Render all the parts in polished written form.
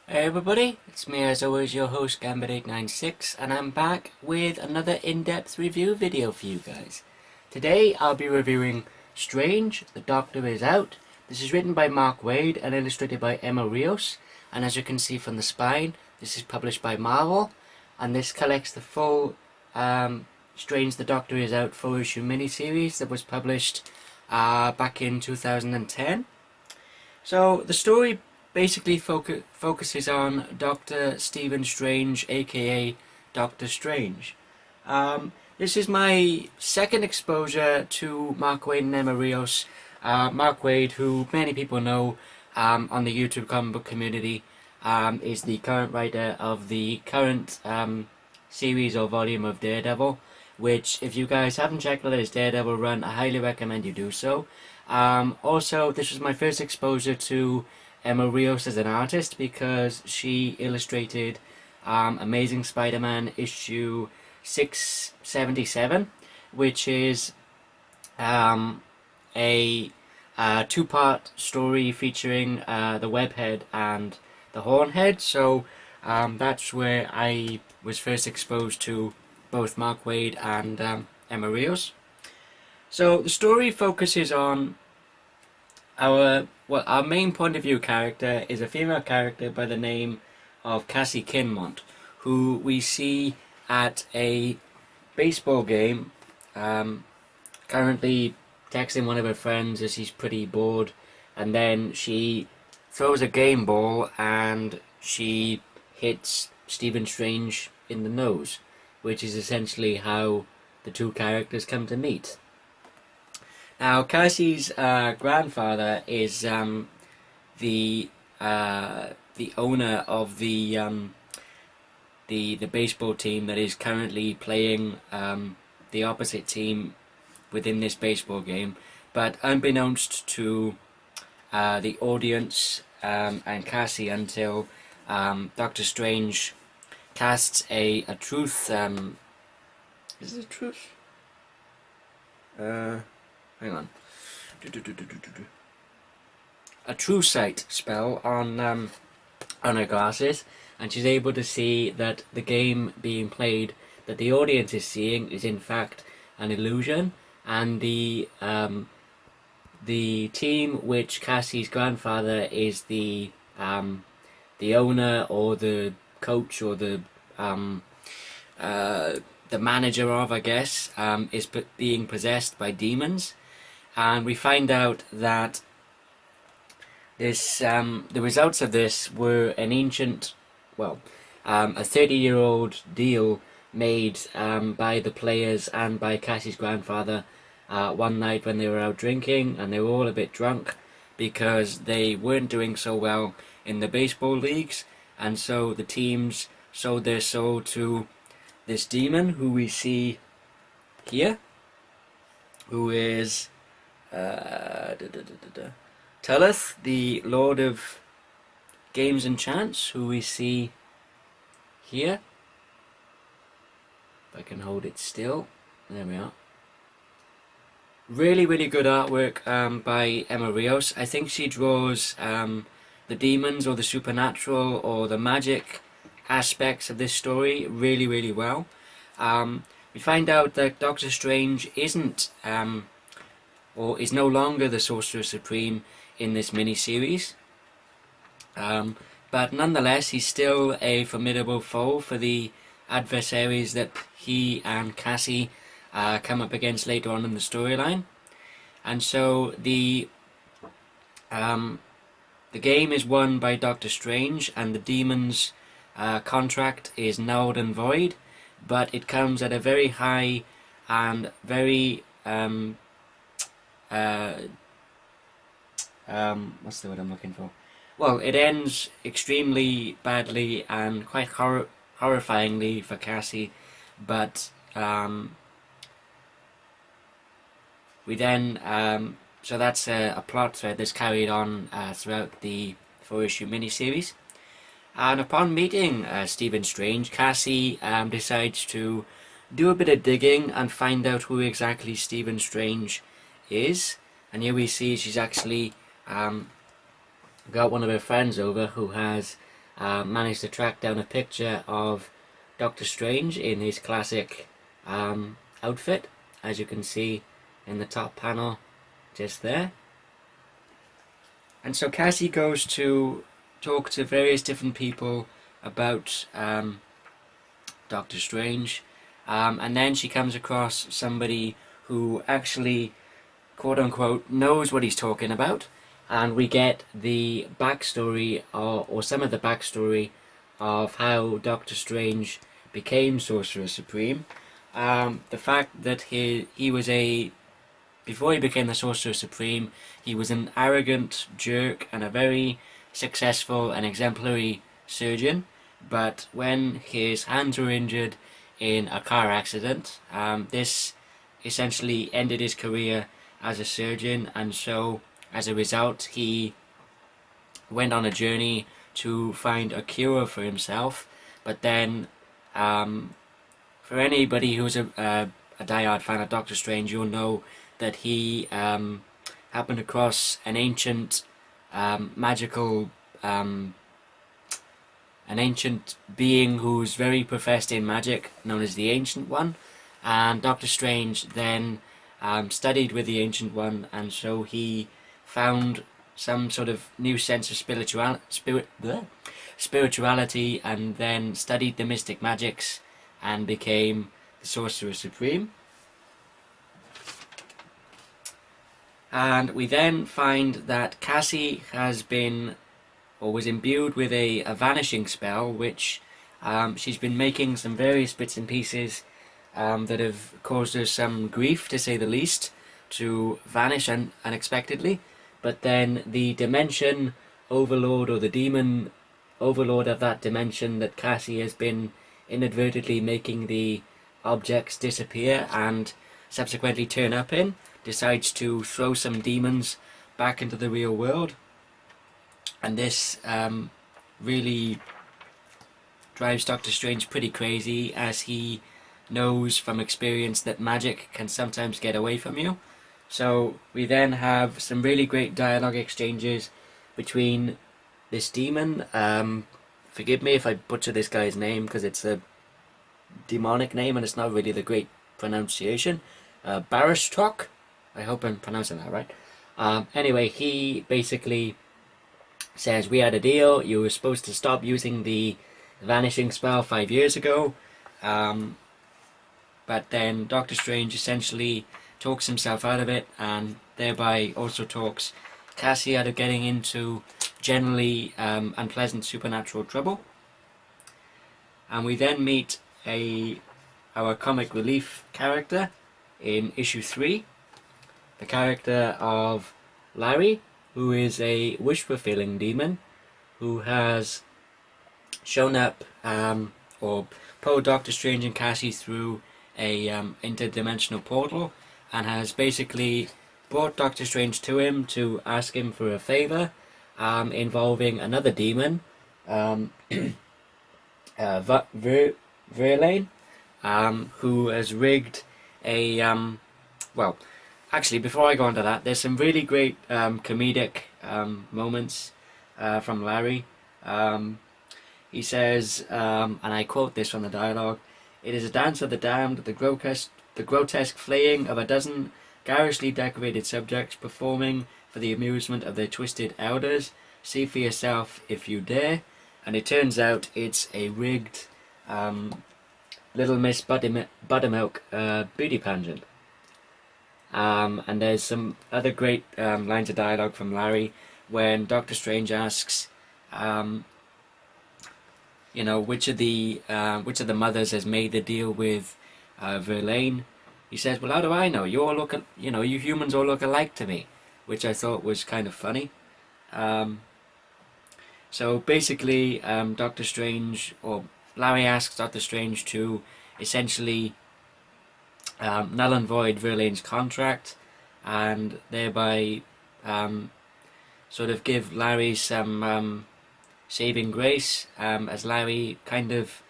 Hey everybody, it's me as always, your host Gambit896, and I'm back with another in-depth review video for you guys. Today I'll be reviewing Strange, The Doctor Is Out. This is written by Mark Waid and illustrated by Emma Rios, and as you can see from the spine, this is published by Marvel, and this collects the full Strange, The Doctor Is Out 4-issue miniseries that was published back in 2010. So the story basically focuses on Dr. Stephen Strange, aka Doctor Strange. This is my second exposure to Mark Waid and Emma Rios. Mark Waid, who many people know on the YouTube comic book community, is the current writer of the current series or volume of Daredevil, which, if you guys haven't checked out his Daredevil run, I highly recommend you do so. Also, this was my first exposure to Emma Rios as an artist because she illustrated Amazing Spider-Man issue 677, which is a two-part story featuring the Webhead and the Hornhead. So that's where I was first exposed to both Mark Waid and Emma Rios. So the story focuses on our main point of view character is a female character by the name of Cassie Kinmont, who we see at a baseball game, currently texting one of her friends as she's pretty bored, and then she throws a game ball and she hits Stephen Strange in the nose, which is essentially how the two characters come to meet. Now, Cassie's grandfather is the owner of the baseball team that is currently playing the opposite team within this baseball game. But unbeknownst to the audience and Cassie, until Doctor Strange casts a truth. Is it a truth? Hang on. A true sight spell on her glasses, and she's able to see that the game being played that the audience is seeing is in fact an illusion, and the team which Cassie's grandfather is the owner or the coach or the manager of, I guess, is being possessed by demons. And we find out that this the results of this were an ancient, a 30-year-old deal made by the players and by Cassie's grandfather one night when they were out drinking, and they were all a bit drunk because they weren't doing so well in the baseball leagues, and so the teams sold their soul to this demon who we see here, who is Telleth, the Lord of Games and Chance, who we see here. If I can hold it still. There we are. Really, really good artwork by Emma Rios. I think she draws the demons or the supernatural or the magic aspects of this story really, really well. We find out that Doctor Strange isn't or is no longer the Sorcerer Supreme in this mini-series. But nonetheless, he's still a formidable foe for the adversaries that he and Cassie come up against later on in the storyline. And so the game is won by Doctor Strange, and the demon's contract is nulled and void, but it comes at a very high and very what's the word I'm looking for? Well, it ends extremely badly and quite horrifyingly for Cassie, but we then so that's a plot thread that's carried on throughout the 4-issue miniseries. And upon meeting Stephen Strange, Cassie decides to do a bit of digging and find out who exactly Stephen Strange is. And here we see she's actually got one of her friends over who has managed to track down a picture of Doctor Strange in his classic outfit, as you can see in the top panel just there. And so Cassie goes to talk to various different people about Doctor Strange, and then she comes across somebody who actually, quote unquote, knows what he's talking about, and we get the backstory, or some of the backstory of how Doctor Strange became Sorcerer Supreme. The fact that he was before he became the Sorcerer Supreme, he was an arrogant jerk and a very successful and exemplary surgeon. But when his hands were injured in a car accident, this essentially ended his career as a surgeon, and so as a result he went on a journey to find a cure for himself. But then, for anybody who's a diehard fan of Doctor Strange, you'll know that he happened across an ancient magical an ancient being who's very professed in magic, known as the Ancient One, and Doctor Strange then studied with the Ancient One, and so he found some sort of new sense of spirituality, and then studied the mystic magics and became the Sorcerer Supreme. And we then find that Cassie has been, or was imbued with a vanishing spell, which she's been making some various bits and pieces that have caused her some grief, to say the least, to vanish unexpectedly. But then the dimension overlord, or the demon overlord of that dimension that Cassie has been inadvertently making the objects disappear and subsequently turn up in, decides to throw some demons back into the real world. And this really drives Doctor Strange pretty crazy, as he knows from experience that magic can sometimes get away from you. So we then have some really great dialogue exchanges between this demon. Forgive me if I butcher this guy's name, because it's a demonic name and it's not really the great pronunciation. Baristok? I hope I'm pronouncing that right. Anyway, he basically says, we had a deal, you were supposed to stop using the vanishing spell 5 years ago, but then Doctor Strange essentially talks himself out of it, and thereby also talks Cassie out of getting into generally unpleasant supernatural trouble. And we then meet our comic relief character in issue 3, the character of Larry, who is a wish-fulfilling demon who has shown up or pulled Doctor Strange and Cassie through a interdimensional portal, and has basically brought Doctor Strange to him to ask him for a favor involving another demon, Verlaine, who has rigged a well, actually, before I go into that, there's some really great comedic moments from Larry. He says, and I quote this from the dialogue, "It is a dance of the damned, the grotesque flaying of a dozen garishly decorated subjects performing for the amusement of their twisted elders. See for yourself if you dare." And it turns out it's a rigged Little Miss Buttermilk beauty pageant. And there's some other great lines of dialogue from Larry when Doctor Strange asks, which of the mothers has made the deal with Verlaine. He says, "Well, how do I know? You all look, you humans all look alike to me," which I thought was kind of funny. So basically, Doctor Strange, or Larry asks Doctor Strange to essentially null and void Verlaine's contract, and thereby sort of give Larry some saving grace, as Larry kind of,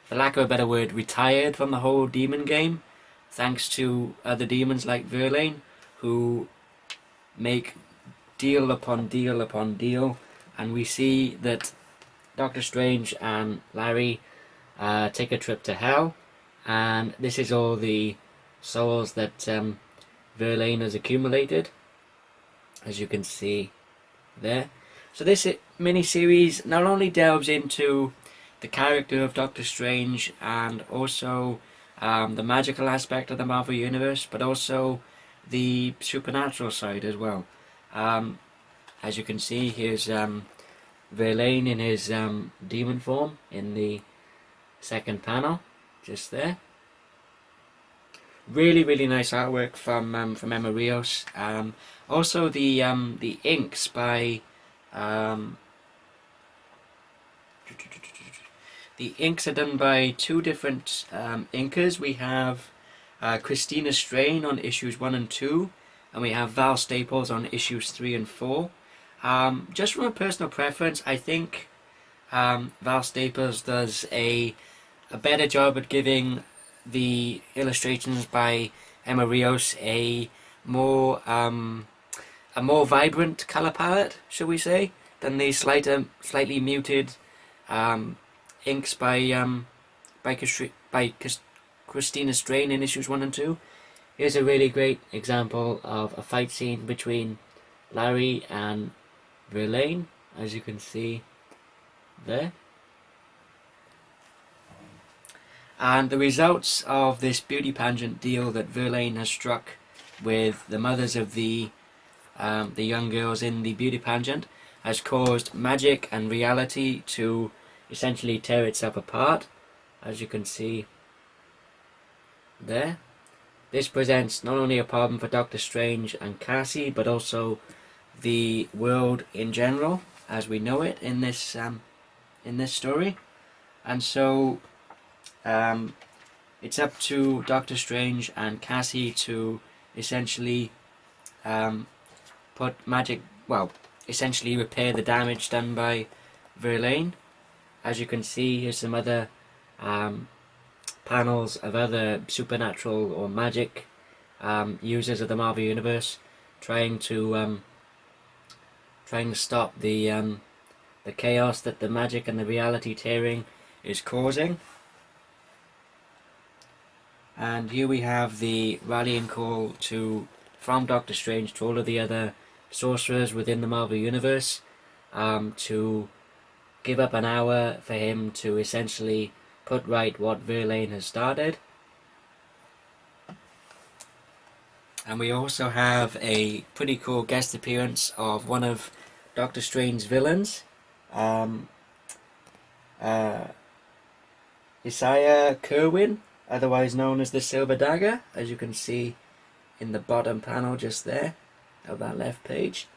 for lack of a better word, retired from the whole demon game, thanks to other demons like Verlaine, who make deal upon deal upon deal. And we see that Doctor Strange and Larry take a trip to hell, and this is all the souls that Verlaine has accumulated, as you can see there. So this mini-series not only delves into the character of Doctor Strange and also the magical aspect of the Marvel Universe, but also the supernatural side as well. As you can see, here's Verlaine in his demon form in the second panel, just there. Really nice artwork from Emma Rios. Also the inks by the inks are done by two different inkers. We have Christina Strain on issues 1 and 2, and we have Val Staples on issues 3 and 4. Just from a personal preference, I think Val Staples does a better job at giving the illustrations by Emma Rios a more vibrant color palette, shall we say, than the slightly muted inks by Christina Strain in issues 1 and 2. Here's a really great example of a fight scene between Larry and Verlaine, as you can see there. And the results of this beauty pageant deal that Verlaine has struck with the mothers of the young girls in the beauty pageant has caused magic and reality to essentially tear itself apart, as you can see there. This presents not only a problem for Doctor Strange and Cassie, but also the world in general as we know it in this story. And so it's up to Doctor Strange and Cassie to essentially essentially repair the damage done by Verlaine. As you can see, here's some other panels of other supernatural or magic users of the Marvel Universe trying to stop the chaos that the magic and the reality tearing is causing. And here we have the rallying call from Doctor Strange to all of the other sorcerers within the Marvel Universe to give up an hour for him to essentially put right what Verlaine has started. And we also have a pretty cool guest appearance of one of Doctor Strange's villains, Isaiah Kerwin, otherwise known as the Silver Dagger, as you can see in the bottom panel just there of that left page.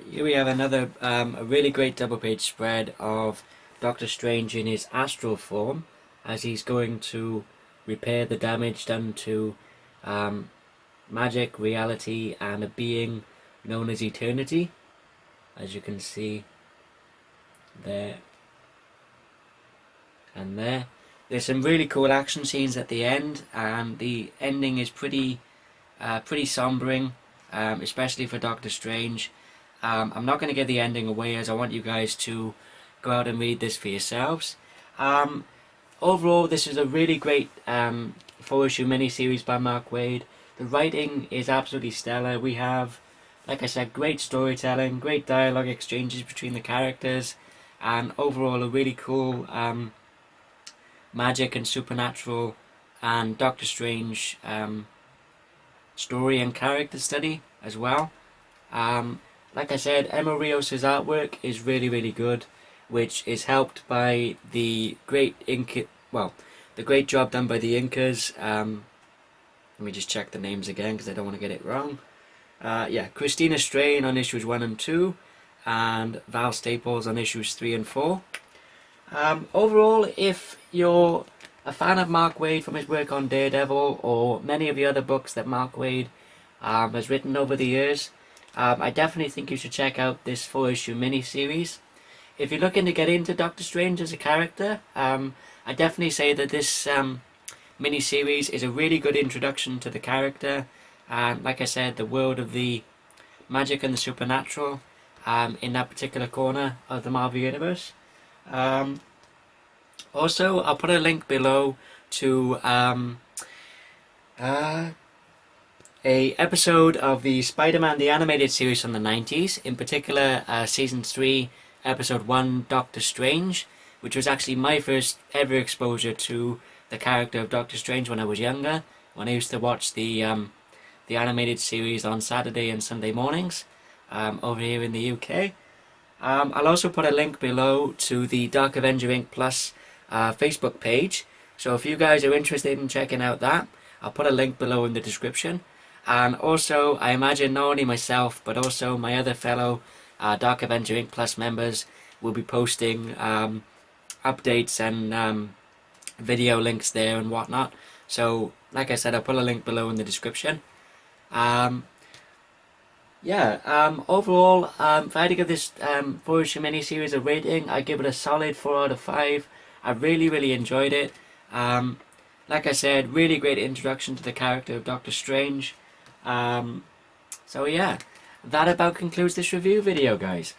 Here we have another a really great double page spread of Doctor Strange in his astral form as he's going to repair the damage done to magic, reality, and a being known as Eternity, as you can see there and there. There's some really cool action scenes at the end, and the ending is pretty sombering, especially for Doctor Strange. I'm not going to give the ending away as I want you guys to go out and read this for yourselves. Overall, this is a really great 4-issue miniseries by Mark Waid. The writing is absolutely stellar. We have, like I said, great storytelling, great dialogue exchanges between the characters, and overall a really cool magic and supernatural and Doctor Strange story and character study as well. Like I said, Emma Rios' artwork is really good, which is helped by the great the great job done by the inkers. Let me just check the names again because I don't want to get it wrong. Christina Strain on issues 1 and 2, and Val Staples on issues 3 and 4. Overall, if you're a fan of Mark Waid from his work on Daredevil or many of the other books that Mark Waid has written over the years, I definitely think you should check out this 4-issue mini-series. If you're looking to get into Doctor Strange as a character, I definitely say that this mini-series is a really good introduction to the character, and like I said, the world of the magic and the supernatural in that particular corner of the Marvel Universe. Also, I'll put a link below to a episode of the Spider-Man the Animated Series from the 90s, in particular Season 3, Episode 1, Doctor Strange, which was actually my first ever exposure to the character of Doctor Strange when I was younger, when I used to watch the animated series on Saturday and Sunday mornings over here in the UK. I'll also put a link below to the Dark Avenger Inc. Plus Facebook page, so if you guys are interested in checking out that, I'll put a link below in the description. And also, I imagine not only myself, but also my other fellow Dark Avenger Inc. Plus members will be posting updates and video links there and whatnot. So, like I said, I'll put a link below in the description. Overall, if I had to give this Voyager miniseries a rating, I'd give it a solid 4 out of 5. I really enjoyed it. Like I said, really great introduction to the character of Doctor Strange. So yeah, that about concludes this review video, guys.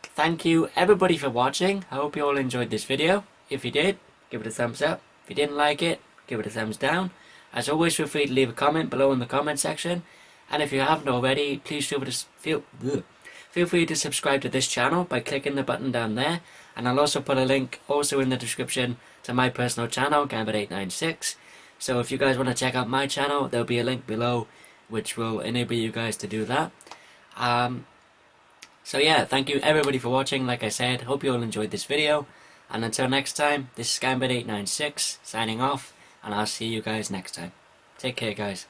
Thank you everybody for watching. I hope you all enjoyed this video. If you did, give it a thumbs up. If you didn't like it, give it a thumbs down. As always, feel free to leave a comment below in the comment section. And if you haven't already, please feel free to subscribe to this channel by clicking the button down there. And I'll also put a link also in the description to my personal channel, Gambit896. So if you guys want to check out my channel, there'll be a link below which will enable you guys to do that. So yeah, thank you everybody for watching. Like I said, hope you all enjoyed this video. And until next time, this is Gambit896 signing off, and I'll see you guys next time. Take care, guys.